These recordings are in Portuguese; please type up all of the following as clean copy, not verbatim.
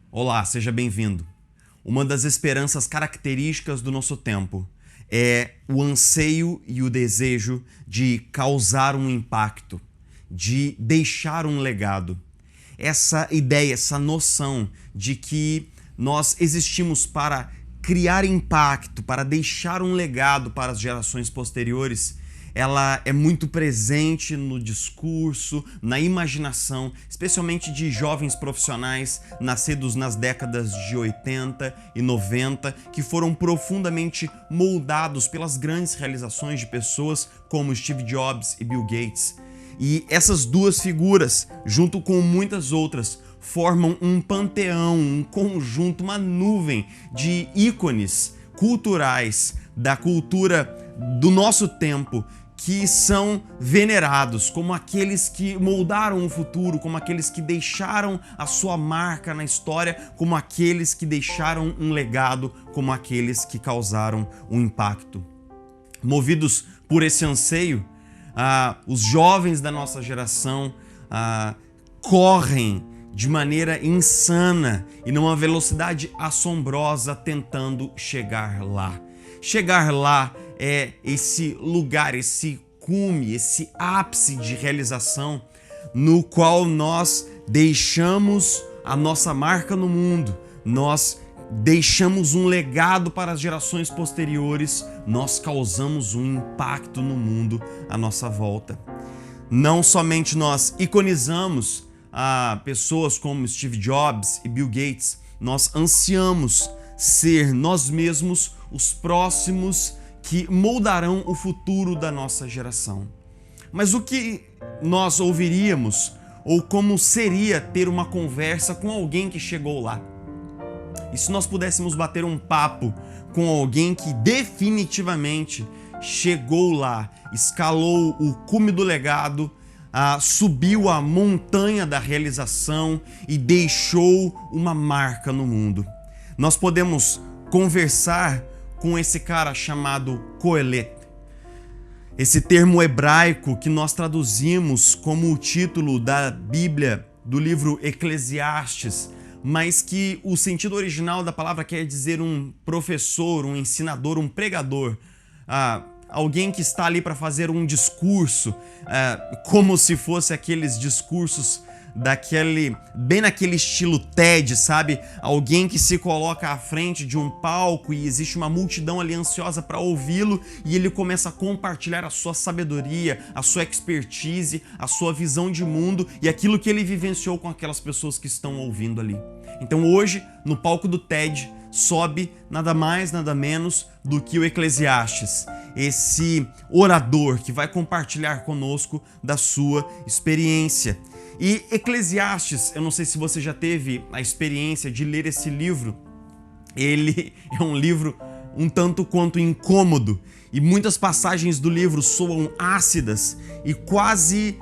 Olá, seja bem-vindo. Uma das esperanças características do nosso tempo é o anseio e o desejo de causar um impacto, de deixar um legado. Essa ideia, essa noção de que nós existimos para criar impacto, para deixar um legado para as gerações posteriores, ela é muito presente no discurso, na imaginação, especialmente de jovens profissionais nascidos nas décadas de 80 e 90, que foram profundamente moldados pelas grandes realizações de pessoas como Steve Jobs e Bill Gates. E essas duas figuras, junto com muitas outras, formam um panteão, um conjunto, uma nuvem de ícones culturais da cultura do nosso tempo, que são venerados como aqueles que moldaram o futuro, como aqueles que deixaram a sua marca na história, como aqueles que deixaram um legado, como aqueles que causaram um impacto. Movidos por esse anseio, os jovens da nossa geração correm de maneira insana e numa velocidade assombrosa tentando chegar lá. Chegar lá é esse lugar, esse cume, esse ápice de realização no qual nós deixamos a nossa marca no mundo, nós deixamos um legado para as gerações posteriores, nós causamos um impacto no mundo à nossa volta. Não somente nós iconizamos pessoas como Steve Jobs e Bill Gates, nós ansiamos ser nós mesmos os próximos que moldarão o futuro da nossa geração. Mas o que nós ouviríamos ou como seria ter uma conversa com alguém que chegou lá? E se nós pudéssemos bater um papo com alguém que definitivamente chegou lá, escalou o cume do legado, subiu a montanha da realização e deixou uma marca no mundo? Nós podemos conversar com esse cara chamado Coelho. Esse termo hebraico que nós traduzimos como o título da Bíblia, do livro Eclesiastes, mas que o sentido original da palavra quer dizer um professor, um ensinador, um pregador, alguém que está ali para fazer um discurso, como se fosse aqueles discursos bem naquele estilo TED, sabe? Alguém que se coloca à frente de um palco e existe uma multidão ali ansiosa para ouvi-lo e ele começa a compartilhar a sua sabedoria, a sua expertise, a sua visão de mundo e aquilo que ele vivenciou com aquelas pessoas que estão ouvindo ali. Então hoje, no palco do TED, sobe nada mais, nada menos do que o Eclesiastes, esse orador que vai compartilhar conosco da sua experiência. E Eclesiastes, eu não sei se você já teve a experiência de ler esse livro, ele é um livro um tanto quanto incômodo e muitas passagens do livro soam ácidas e quase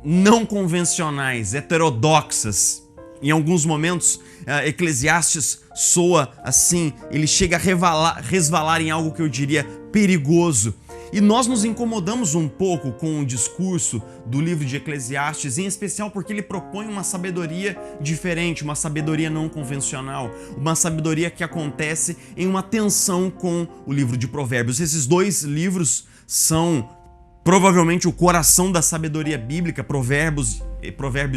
não convencionais, heterodoxas. Em alguns momentos, Eclesiastes soa assim, ele chega a resvalar em algo que eu diria perigoso. E nós nos incomodamos um pouco com o discurso do livro de Eclesiastes, em especial porque ele propõe uma sabedoria diferente, uma sabedoria não convencional, uma sabedoria que acontece em uma tensão com o livro de Provérbios. Esses dois livros são provavelmente o coração da sabedoria bíblica, Provérbios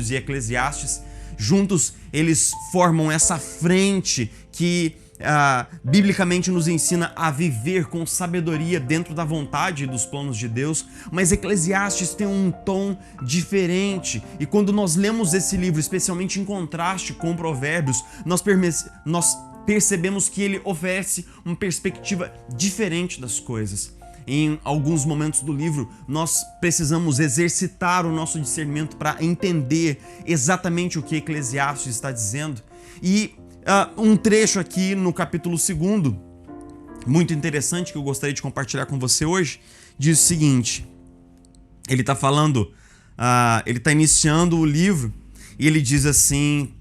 e Eclesiastes. Juntos, eles formam essa frente que biblicamente nos ensina a viver com sabedoria dentro da vontade e dos planos de Deus, mas Eclesiastes tem um tom diferente e quando nós lemos esse livro, especialmente em contraste com Provérbios, nós percebemos que ele oferece uma perspectiva diferente das coisas. Em alguns momentos do livro, nós precisamos exercitar o nosso discernimento para entender exatamente o que Eclesiastes está dizendo. E um trecho aqui no capítulo 2, muito interessante, que eu gostaria de compartilhar com você hoje, diz o seguinte. Ele está falando, ele está iniciando o livro e ele diz assim,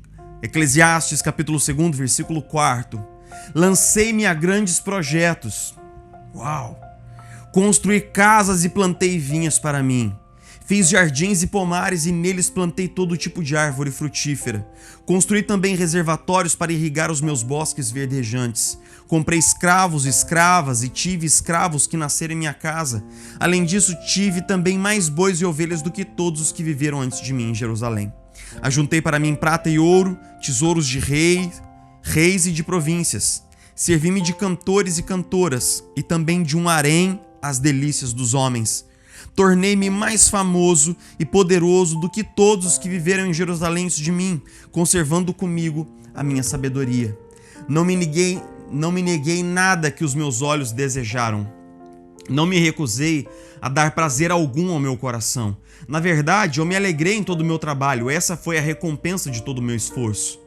Eclesiastes capítulo 2, versículo 4. Lancei-me a grandes projetos. Uau! Construí casas e plantei vinhas para mim. Fiz jardins e pomares e neles plantei todo tipo de árvore frutífera. Construí também reservatórios para irrigar os meus bosques verdejantes. Comprei escravos e escravas e tive escravos que nasceram em minha casa. Além disso, tive também mais bois e ovelhas do que todos os que viveram antes de mim em Jerusalém. Ajuntei para mim prata e ouro, tesouros de reis e de províncias. Servi-me de cantores e cantoras e também de um harém às delícias dos homens. Tornei-me mais famoso e poderoso do que todos os que viveram em Jerusalém antes de mim, conservando comigo a minha sabedoria. Não me neguei nada que os meus olhos desejaram. Não me recusei a dar prazer algum ao meu coração. Na verdade, eu me alegrei em todo o meu trabalho. Essa foi a recompensa de todo o meu esforço.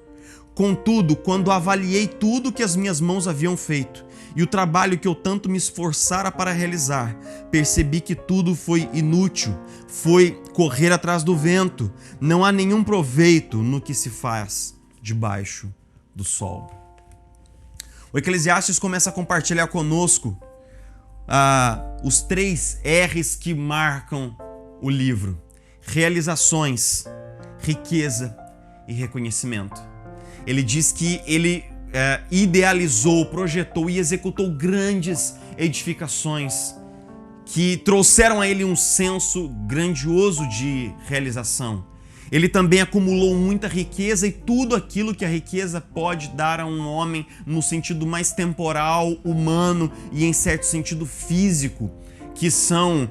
Contudo, quando avaliei tudo que as minhas mãos haviam feito, e o trabalho que eu tanto me esforçara para realizar, percebi que tudo foi inútil, foi correr atrás do vento. Não há nenhum proveito no que se faz debaixo do sol. O Eclesiastes começa a compartilhar conosco os 3 R's que marcam o livro: realizações, riqueza e reconhecimento. Ele diz que ele idealizou, projetou e executou grandes edificações que trouxeram a ele um senso grandioso de realização. Ele também acumulou muita riqueza e tudo aquilo que a riqueza pode dar a um homem no sentido mais temporal, humano e em certo sentido físico, que são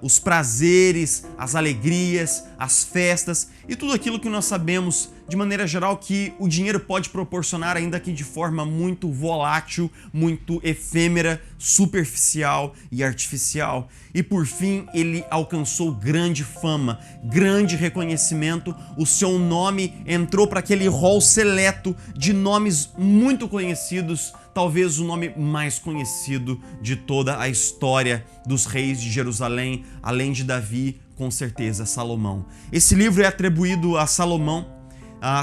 os prazeres, as alegrias, as festas e tudo aquilo que nós sabemos de maneira geral que o dinheiro pode proporcionar, ainda que de forma muito volátil, muito efêmera, superficial e artificial. E por fim, ele alcançou grande fama, grande reconhecimento. O seu nome entrou para aquele rol seleto de nomes muito conhecidos, talvez o nome mais conhecido de toda a história dos reis de Jerusalém, além de Davi, com certeza Salomão. Esse livro é atribuído a Salomão.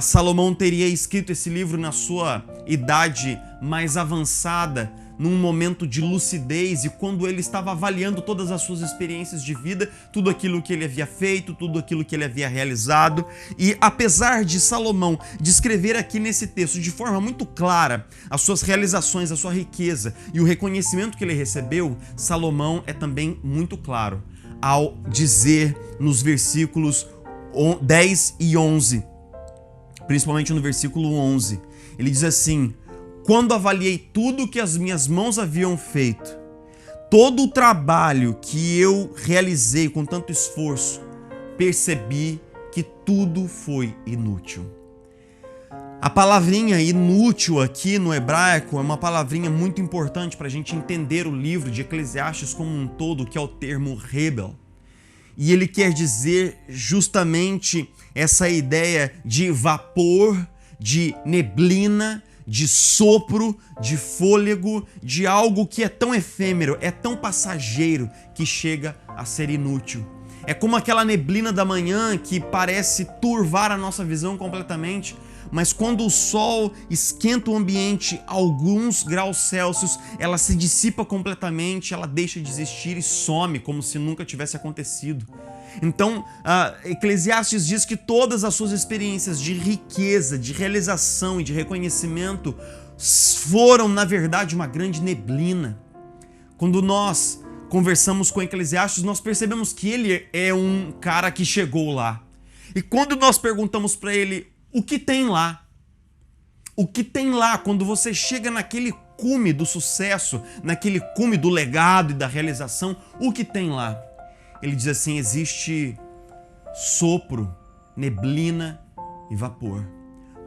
Salomão teria escrito esse livro na sua idade mais avançada, num momento de lucidez, e quando ele estava avaliando todas as suas experiências de vida, tudo aquilo que ele havia feito, tudo aquilo que ele havia realizado. E apesar de Salomão descrever aqui nesse texto de forma muito clara as suas realizações, a sua riqueza e o reconhecimento que ele recebeu, Salomão é também muito claro ao dizer nos versículos 10 e 11, principalmente no versículo 11, ele diz assim: quando avaliei tudo que as minhas mãos haviam feito, todo o trabalho que eu realizei com tanto esforço, percebi que tudo foi inútil. A palavrinha inútil aqui no hebraico é uma palavrinha muito importante para a gente entender o livro de Eclesiastes como um todo, que é o termo rebel. E ele quer dizer justamente essa ideia de vapor, de neblina, de sopro, de fôlego, de algo que é tão efêmero, é tão passageiro que chega a ser inútil. É como aquela neblina da manhã que parece turvar a nossa visão completamente, mas quando o sol esquenta o ambiente a alguns graus Celsius, ela se dissipa completamente, ela deixa de existir e some como se nunca tivesse acontecido. Então, Eclesiastes diz que todas as suas experiências de riqueza, de realização e de reconhecimento foram, na verdade, uma grande neblina. Quando nós conversamos com Eclesiastes, nós percebemos que ele é um cara que chegou lá. E quando nós perguntamos para ele o que tem lá, o que tem lá quando você chega naquele cume do sucesso, naquele cume do legado e da realização, o que tem lá? Ele diz assim: existe sopro, neblina e vapor.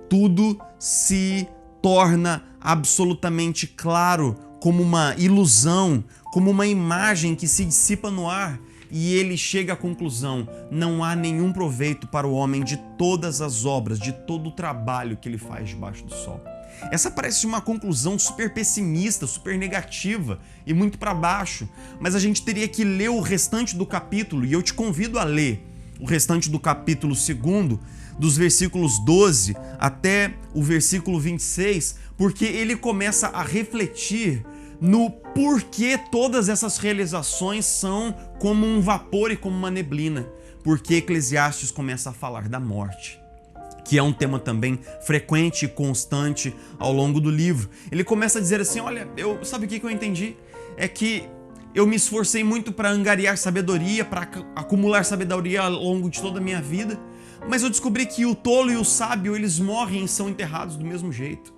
Tudo se torna absolutamente claro, como uma ilusão, como uma imagem que se dissipa no ar. E ele chega à conclusão: não há nenhum proveito para o homem de todas as obras, de todo o trabalho que ele faz debaixo do sol. Essa parece uma conclusão super pessimista, super negativa e muito para baixo, mas a gente teria que ler o restante do capítulo, e eu te convido a ler o restante do capítulo 2, dos versículos 12 até o versículo 26, porque ele começa a refletir no porquê todas essas realizações são como um vapor e como uma neblina. porque Eclesiastes começa a falar da morte, que é um tema também frequente e constante ao longo do livro. Ele começa a dizer assim, olha, sabe o que eu entendi? É que eu me esforcei muito para angariar sabedoria, para acumular sabedoria ao longo de toda a minha vida, mas eu descobri que o tolo e o sábio, eles morrem e são enterrados do mesmo jeito.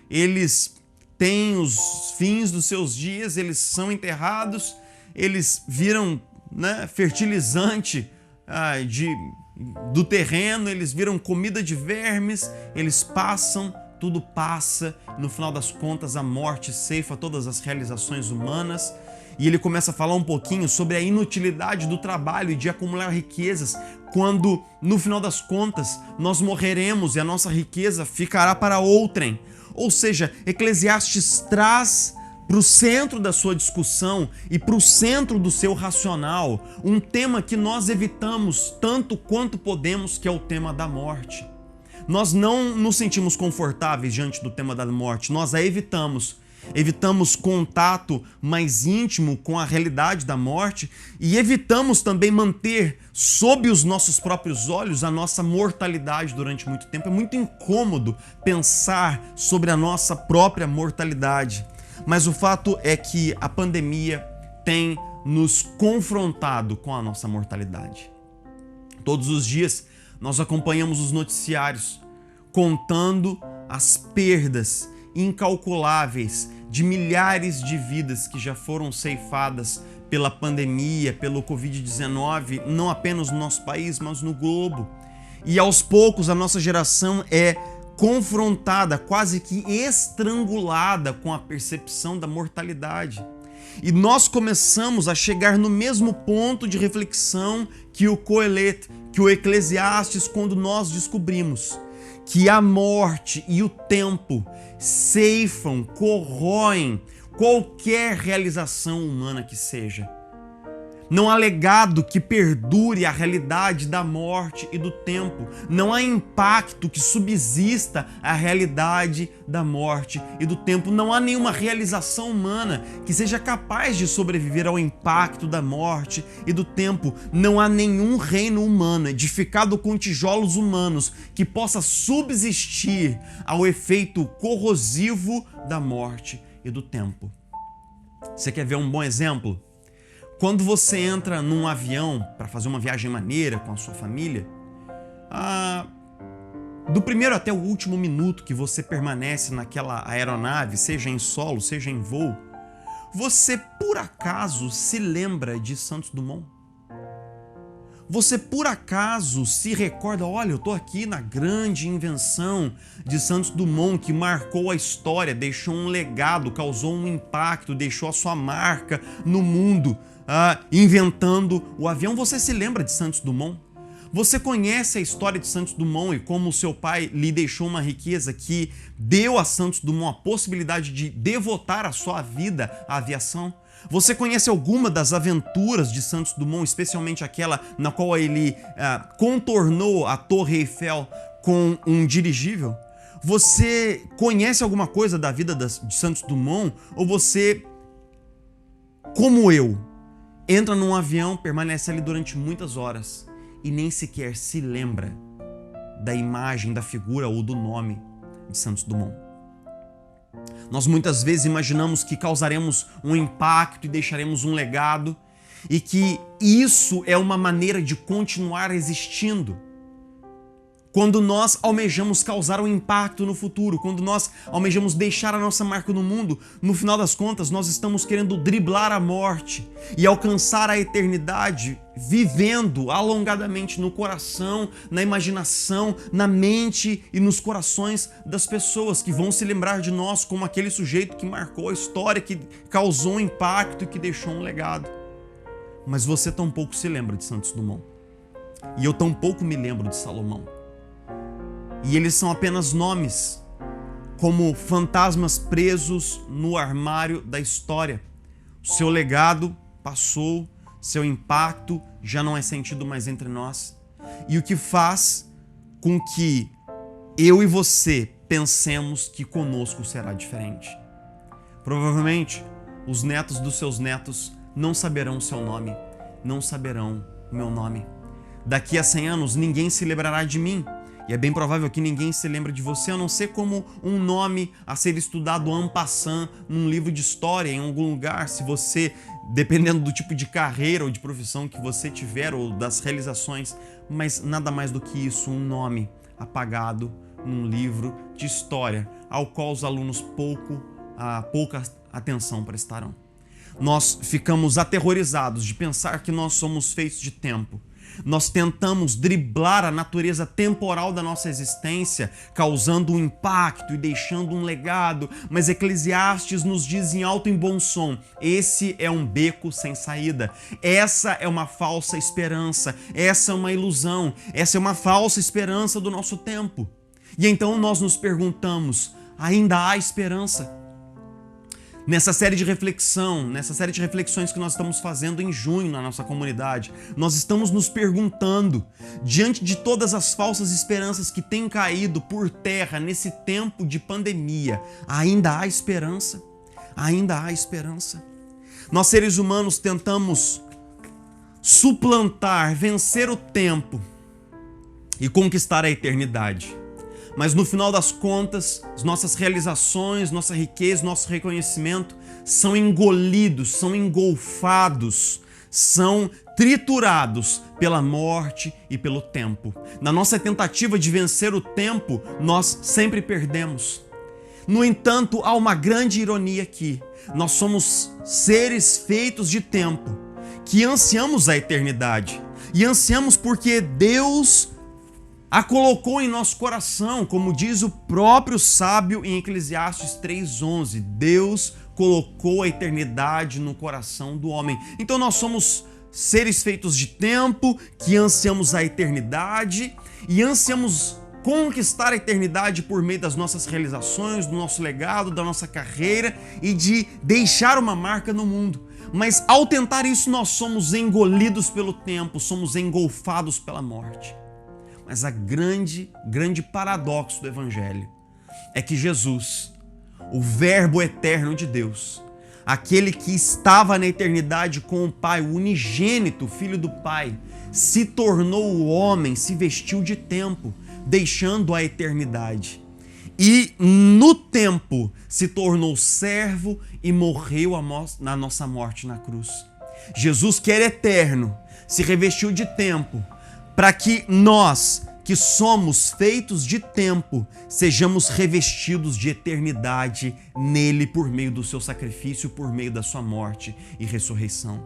Eles têm os fins dos seus dias, eles são enterrados, eles viram, né, fertilizante do terreno, eles viram comida de vermes, eles passam, tudo passa, no final das contas a morte ceifa todas as realizações humanas. E ele começa a falar um pouquinho sobre a inutilidade do trabalho e de acumular riquezas, quando, no final das contas, nós morreremos e a nossa riqueza ficará para outrem. Ou seja, Eclesiastes traz para o centro da sua discussão e para o centro do seu racional um tema que nós evitamos tanto quanto podemos, que é o tema da morte. Nós não nos sentimos confortáveis diante do tema da morte, nós a evitamos. Evitamos contato mais íntimo com a realidade da morte e evitamos também manter sob os nossos próprios olhos a nossa mortalidade durante muito tempo. É muito incômodo pensar sobre a nossa própria mortalidade, mas o fato é que a pandemia tem nos confrontado com a nossa mortalidade. Todos os dias nós acompanhamos os noticiários contando as perdas incalculáveis de milhares de vidas que já foram ceifadas pela pandemia, pelo Covid-19, não apenas no nosso país, mas no globo. E aos poucos a nossa geração é confrontada, quase que estrangulada com a percepção da mortalidade. E nós começamos a chegar no mesmo ponto de reflexão que o Coelet, que o Eclesiastes, quando nós descobrimos que a morte e o tempo ceifam, corroem qualquer realização humana que seja. Não há legado que perdure a realidade da morte e do tempo. Não há impacto que subsista a realidade da morte e do tempo. Não há nenhuma realização humana que seja capaz de sobreviver ao impacto da morte e do tempo. Não há nenhum reino humano edificado com tijolos humanos que possa subsistir ao efeito corrosivo da morte e do tempo. Você quer ver um bom exemplo? Quando você entra num avião para fazer uma viagem maneira com a sua família, do primeiro até o último minuto que você permanece naquela aeronave, seja em solo, seja em voo, você por acaso se lembra de Santos Dumont? Você por acaso se recorda, olha, eu estou aqui na grande invenção de Santos Dumont que marcou a história, deixou um legado, causou um impacto, deixou a sua marca no mundo, inventando o avião. Você se lembra de Santos Dumont? Você conhece a história de Santos Dumont e como o seu pai lhe deixou uma riqueza que deu a Santos Dumont a possibilidade de devotar a sua vida à aviação? Você conhece alguma das aventuras de Santos Dumont, especialmente aquela na qual ele contornou a Torre Eiffel com um dirigível? Você conhece alguma coisa da vida de Santos Dumont? Ou você, como eu, entra num avião, permanece ali durante muitas horas e nem sequer se lembra da imagem, da figura ou do nome de Santos Dumont? Nós muitas vezes imaginamos que causaremos um impacto e deixaremos um legado e que isso é uma maneira de continuar existindo. Quando nós almejamos causar um impacto no futuro, quando nós almejamos deixar a nossa marca no mundo, no final das contas nós estamos querendo driblar a morte e alcançar a eternidade vivendo alongadamente no coração, na imaginação, na mente e nos corações das pessoas que vão se lembrar de nós como aquele sujeito que marcou a história, que causou um impacto e que deixou um legado. Mas você tampouco se lembra de Santos Dumont. E eu tampouco me lembro de Salomão. E eles são apenas nomes, como fantasmas presos no armário da história. O seu legado passou, seu impacto já não é sentido mais entre nós. E o que faz com que eu e você pensemos que conosco será diferente. Provavelmente, os netos dos seus netos não saberão o seu nome, não saberão o meu nome. Daqui a 100 anos ninguém se lembrará de mim. E é bem provável que ninguém se lembre de você, a não ser como um nome a ser estudado en passant num livro de história, em algum lugar. Se você, dependendo do tipo de carreira ou de profissão que você tiver, ou das realizações, mas nada mais do que isso, um nome apagado num livro de história, ao qual os alunos pouca atenção prestarão. Nós ficamos aterrorizados de pensar que nós somos feitos de tempo. Nós tentamos driblar a natureza temporal da nossa existência, causando um impacto e deixando um legado, mas Eclesiastes nos diz em alto e bom som: esse é um beco sem saída, essa é uma falsa esperança, essa é uma ilusão, essa é uma falsa esperança do nosso tempo. E então nós nos perguntamos: ainda há esperança? Nessa série de reflexões que nós estamos fazendo em junho na nossa comunidade, nós estamos nos perguntando, diante de todas as falsas esperanças que têm caído por terra nesse tempo de pandemia, ainda há esperança? Ainda há esperança? Nós, seres humanos, tentamos suplantar, vencer o tempo e conquistar a eternidade. Mas no final das contas, as nossas realizações, nossa riqueza, nosso reconhecimento são engolidos, são engolfados, são triturados pela morte e pelo tempo. Na nossa tentativa de vencer o tempo, nós sempre perdemos. No entanto, há uma grande ironia aqui. Nós somos seres feitos de tempo, que ansiamos a eternidade. E ansiamos porque Deus a colocou em nosso coração, como diz o próprio sábio em Eclesiastes 3:11. Deus colocou a eternidade no coração do homem. Então nós somos seres feitos de tempo, que ansiamos a eternidade e ansiamos conquistar a eternidade por meio das nossas realizações, do nosso legado, da nossa carreira e de deixar uma marca no mundo. Mas ao tentar isso, nós somos engolidos pelo tempo, somos engolfados pela morte. Mas a grande paradoxo do Evangelho é que Jesus, o Verbo eterno de Deus, aquele que estava na eternidade com o Pai, o unigênito Filho do Pai, se tornou o homem, se vestiu de tempo, deixando a eternidade. E no tempo se tornou servo e morreu na nossa morte na cruz. Jesus, que era eterno, se revestiu de tempo, para que nós, que somos feitos de tempo, sejamos revestidos de eternidade nele por meio do seu sacrifício, por meio da sua morte e ressurreição.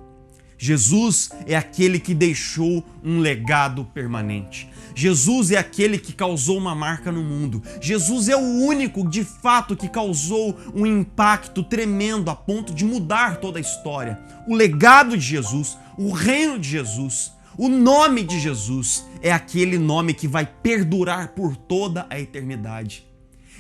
Jesus é aquele que deixou um legado permanente. Jesus é aquele que causou uma marca no mundo. Jesus é o único, de fato, que causou um impacto tremendo a ponto de mudar toda a história. O legado de Jesus, o reino de Jesus, o nome de Jesus é aquele nome que vai perdurar por toda a eternidade.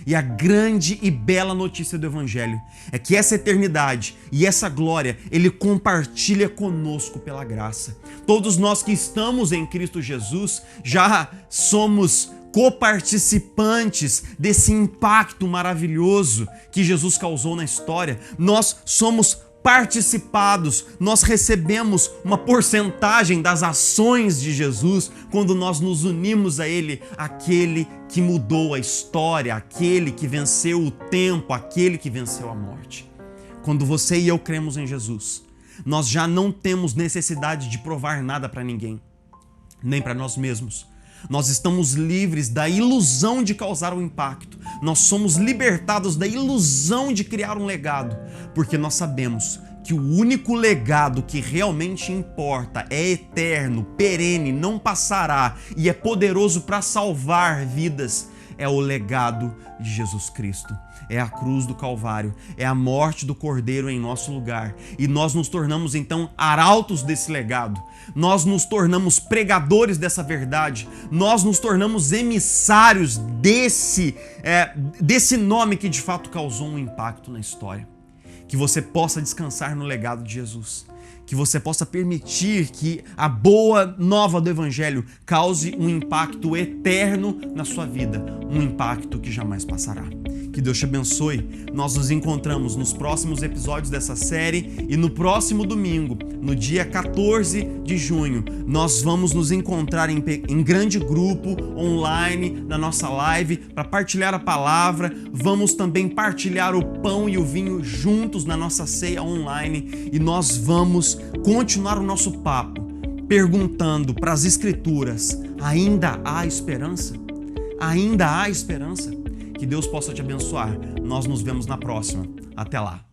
E a grande e bela notícia do Evangelho é que essa eternidade e essa glória Ele compartilha conosco pela graça. Todos nós que estamos em Cristo Jesus já somos coparticipantes desse impacto maravilhoso que Jesus causou na história. Nós somos participados, nós recebemos uma porcentagem das ações de Jesus quando nós nos unimos a Ele, aquele que mudou a história, aquele que venceu o tempo, aquele que venceu a morte. Quando você e eu cremos em Jesus, nós já não temos necessidade de provar nada para ninguém, nem para nós mesmos. Nós estamos livres da ilusão de causar um impacto. Nós somos libertados da ilusão de criar um legado, porque nós sabemos que o único legado que realmente importa é eterno, perene, não passará e é poderoso para salvar vidas. É o legado de Jesus Cristo. É a cruz do Calvário, é a morte do Cordeiro em nosso lugar. E nós nos tornamos então arautos desse legado. Nós nos tornamos pregadores dessa verdade. Nós nos tornamos emissários desse nome que de fato causou um impacto na história. Que você possa descansar no legado de Jesus. Que você possa permitir que a boa nova do Evangelho cause um impacto eterno na sua vida. Um impacto que jamais passará. Que Deus te abençoe. Nós nos encontramos nos próximos episódios dessa série e no próximo domingo, no dia 14 de junho, nós vamos nos encontrar em grande grupo online na nossa live para partilhar a palavra. Vamos também partilhar o pão e o vinho juntos na nossa ceia online e nós vamos continuar o nosso papo perguntando para as Escrituras: ainda há esperança? Ainda há esperança? Que Deus possa te abençoar. Nós nos vemos na próxima. Até lá.